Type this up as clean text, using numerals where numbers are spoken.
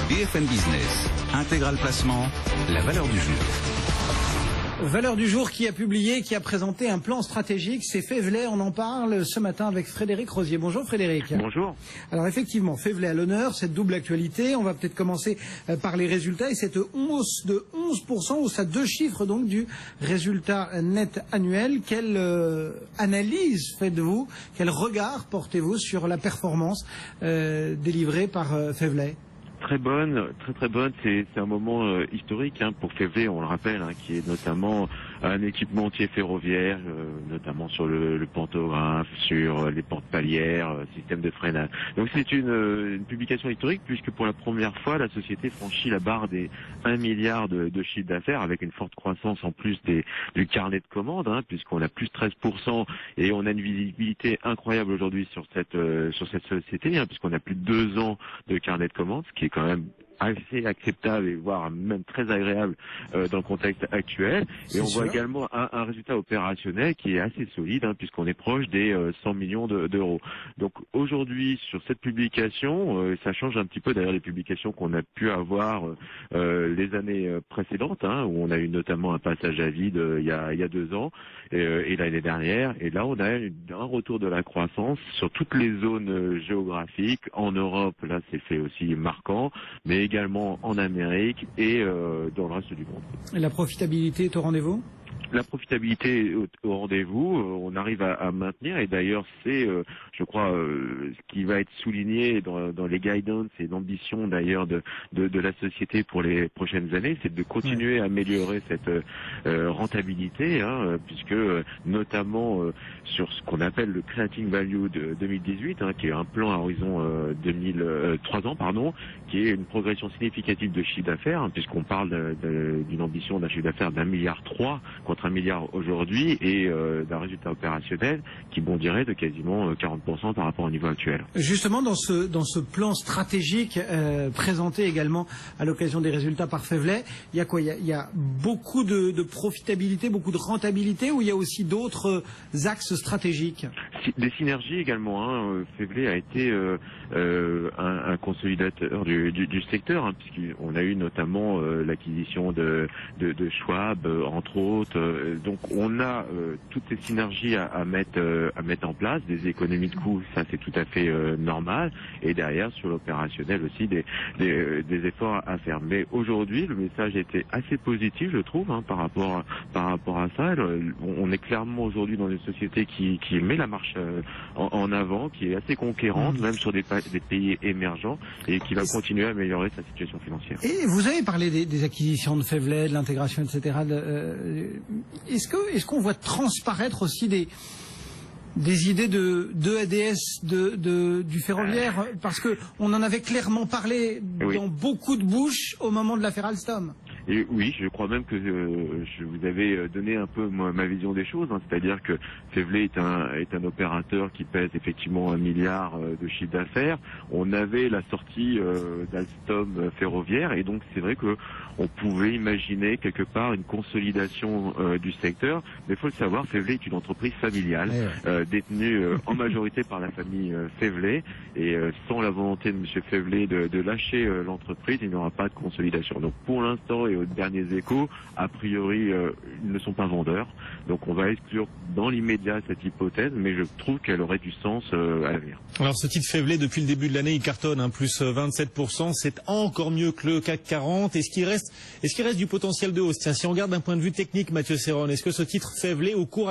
BFM Business, Intégral Placement, la valeur du jour. Valeur du jour qui a présenté un plan stratégique, c'est Faiveley. On en parle ce matin avec Frédéric Rosier. Bonjour Frédéric. Bonjour. Alors effectivement, Faiveley à l'honneur, cette double actualité. On va peut-être commencer par les résultats et cette hausse de 11%, hausse à deux chiffres donc du résultat net annuel. Quelle analyse faites-vous? Quel regard portez-vous sur la performance délivrée par Faiveley? Très bonne. C'est un moment historique pour Faiveley, on le rappelle, qui est notamment un équipementier ferroviaire, notamment sur le pantographe, sur les portes palières, système de freinage. Donc c'est une publication historique puisque pour la première fois, la société franchit la barre des 1 milliard de chiffre d'affaires avec une forte croissance en plus du carnet de commandes, puisqu'on a plus 13% et on a une visibilité incroyable aujourd'hui sur cette société, puisqu'on a plus de 2 ans de carnet de commandes, ce qui est quand même assez acceptable et voire même très agréable dans le contexte actuel. Et on voit également un résultat opérationnel qui est assez solide puisqu'on est proche des 100 millions d'euros. Donc aujourd'hui sur cette publication, ça change un petit peu d'ailleurs les publications qu'on a pu avoir les années précédentes, où on a eu notamment un passage à vide il y a 2 ans et l'année dernière. Et là on a un retour de la croissance sur toutes les zones géographiques. En Europe, là c'est fait aussi marquant, mais également en Amérique et dans le reste du monde. Et la profitabilité est au rendez-vous ? La profitabilité est au rendez-vous, on arrive à maintenir et d'ailleurs c'est, je crois, ce qui va être souligné dans les guidance et l'ambition d'ailleurs de la société pour les prochaines années, c'est de continuer à améliorer cette rentabilité, puisque notamment sur ce qu'on appelle le Creating Value de 2018, qui est un plan à horizon 3 ans, qui est une progression significative de chiffre d'affaires, puisqu'on parle d'une ambition d'un chiffre d'affaires d'1,3 milliard contre 1 milliard aujourd'hui et d'un résultat opérationnel qui bondirait de quasiment 40% par rapport au niveau actuel. Justement, dans ce plan stratégique présenté également à l'occasion des résultats par Faiveley, il y a quoi? Il y a beaucoup de profitabilité, beaucoup de rentabilité, ou il y a aussi d'autres axes stratégiques? Des synergies également. Faiveley a été un consolidateur du secteur, puisqu'on a eu notamment l'acquisition de Schwab, entre autres. Donc on a toutes ces synergies à mettre en place, des économies de coûts, ça c'est tout à fait normal, et derrière sur l'opérationnel aussi des efforts à faire. Mais aujourd'hui le message était assez positif, je trouve, par rapport à ça. On est clairement aujourd'hui dans une société qui met la marche en avant, qui est assez conquérante, même sur des pays émergents, et qui va continuer à améliorer sa situation financière. Et vous avez parlé des acquisitions de Faiveley, de l'intégration, etc. Est-ce qu'on voit transparaître aussi des idées de ADS du ferroviaire, parce que on en avait clairement parlé dans beaucoup de bouches au moment de l'affaire Alstom. Et oui, je crois même que je vous avais donné un peu ma vision des choses, c'est-à-dire que Faiveley est un opérateur qui pèse effectivement 1 milliard de chiffre d'affaires. On avait la sortie d'Alstom ferroviaire et donc c'est vrai que on pouvait imaginer quelque part une consolidation du secteur. Mais il faut le savoir, Faiveley est une entreprise familiale détenue en majorité par la famille Faiveley et sans la volonté de M. Faiveley de lâcher l'entreprise, il n'y aura pas de consolidation. Donc pour l'instant et aux derniers échos, a priori, ils ne sont pas vendeurs. Donc on va exclure dans l'immédiat cette hypothèse, mais je trouve qu'elle aurait du sens à l'avenir. Alors ce titre Faiveley, depuis le début de l'année, il cartonne, plus 27%. C'est encore mieux que le CAC 40. Est-ce qu'il reste du potentiel de hausse? Tiens, si on regarde d'un point de vue technique, Mathieu Serron, est-ce que ce titre Faiveley, au cours